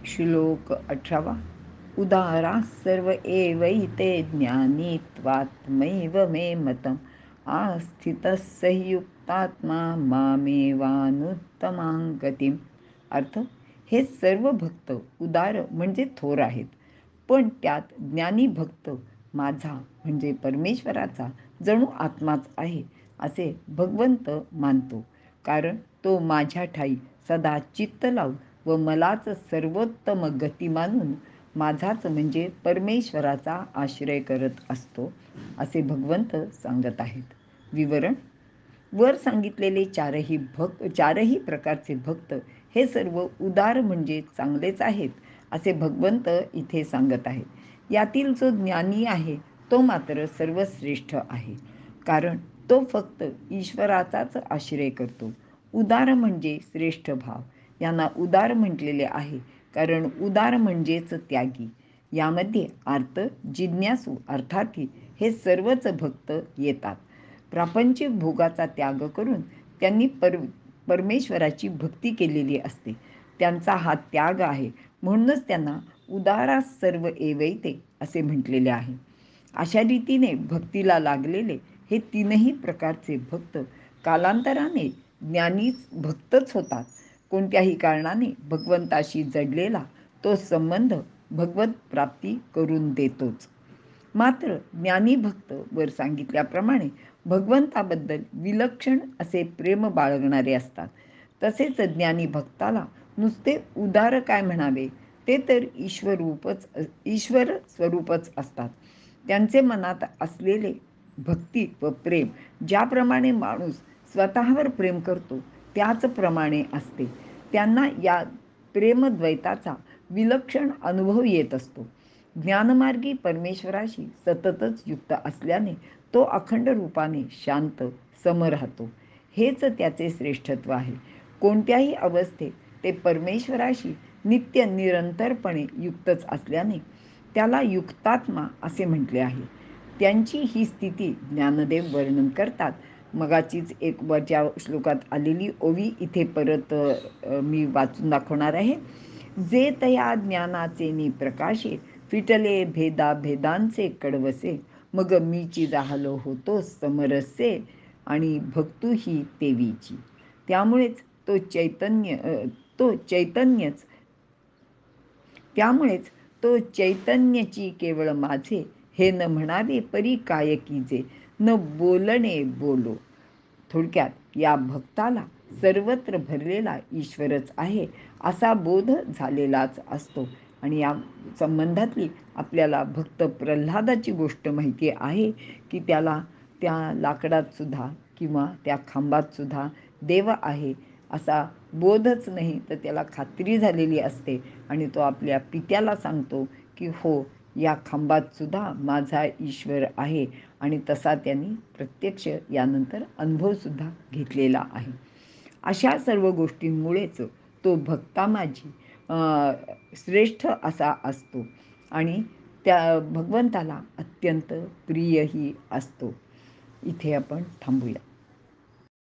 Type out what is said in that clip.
श्लोक 18. उदारा सर्व एवैते ज्ञानी त्वात्मैव मे मतम् आस्थितः संयुक्तात्मा मामेवानुत्तमां गतिम्. अर्थ, हे सर्व भक्त उदार म्हणजे थोर आहेत, पण त्यात ज्ञानी भक्त माझा म्हणजे परमेश्वराचा जणू आत्माच आहे असे भगवंत मानतो. कारण तो माझ्या ठाई सदा चित्त लावून व मलाच सर्वोत्तम गती मानून माझाच म्हणजे परमेश्वराचा आश्रय करत असतो असे भगवंत सांगत आहेत. विवरण: वर सांगितलेले चारही प्रकारचे भक्त हे सर्व उदार म्हणजे चांगलेच आहेत असे भगवंत इथे सांगत आहेत. यातील जो ज्ञानी आहे तो मात्र सर्वश्रेष्ठ आहे, कारण तो फक्त ईश्वराचाच आश्रय करतो. उदार म्हणजे श्रेष्ठ भाव. यांना उदार म्हटलेले आहे कारण उदार म्हणजेच त्यागी. यामध्ये आर्त, जिज्ञासू अर्थार्थी हे सर्वच भक्त येतात. प्रापंचिक भोगाचा त्याग करून त्यांनी परमेश्वराची भक्ती केलेली असते. त्यांचा हा त्याग आहे, म्हणूनच त्यांना उदारा सर्व एवैते असे म्हटलेले आहे. अशा रीतीने भक्तीला लागलेले हे तीनही प्रकारचे भक्त कालांतराने ज्ञानी भक्तच होतात. कोणत्याही कारणाने भगवंताशी जडलेला तो संबंध भगवत प्राप्ती करून देतोच. मात्र ज्ञानी भक्त वर सांगितल्याप्रमाणे भगवंताबद्दल विलक्षण असे प्रेम बाळगणारे असतात. तसेच ज्ञानी भक्ताला नुसते उदार काय म्हणावे, ते तर ईश्वर स्वरूपच असतात. त्यांचे मनात असलेले भक्ती व प्रेम ज्याप्रमाणे माणूस स्वतःवर प्रेम करतो त्याचप्रमाणे असते. त्यांना या प्रेमद्वैताचा विलक्षण अनुभव येत असतो. ज्ञानमार्गी परमेश्वराशी सततच युक्त असल्याने तो अखंड रूपाने शांत सम राहतो. हेच त्याचे श्रेष्ठत्व आहे. कोणत्याही अवस्थेत ते परमेश्वराशी नित्य निरंतरपणे युक्तच असल्याने त्याला युक्तात्मा असे म्हटले आहे. त्यांची ही स्थिती ज्ञानदेव वर्णन करतात. मगाचीच एक वरच्या श्लोकात आलेली ओवी इथे परत मी वाचून दाखवणार आहे. जे तया ज्ञानाचे नि प्रकाशे फिटले भेदांचे कडवसे मग मीची राहलो होतो समरसे आणि भक्तू ही तेवीची. त्यामुळेच तो चैतन्यची केवळ माझे हे न म्हणावे परी काय कीजे न बोलणे बोलो. थोडक्यात या भक्ताला सर्वत्र भरलेला ईश्वरच आहे असा बोध झालेलाच असतो. आणि या संबंधातली आपल्याला भक्त प्रल्हादाची गोष्ट माहिती आहे की त्याला त्या लाकडात सुद्धा किंवा त्या खांबात सुद्धा देव आहे असा बोधच नाही, तर त्याला खात्री झालेली असते आणि तो आपल्या पित्याला सांगतो की हो, या खांबात सुद्धा माझा ईश्वर आहे. आणि तसा त्यांनी प्रत्यक्ष यानंतर अनुभवसुद्धा घेतलेला आहे. अशा सर्व गोष्टींमुळेच तो भक्तामाझी श्रेष्ठ असा असतो आणि त्या भगवंताला अत्यंत प्रियही असतो. इथे आपण थांबूया.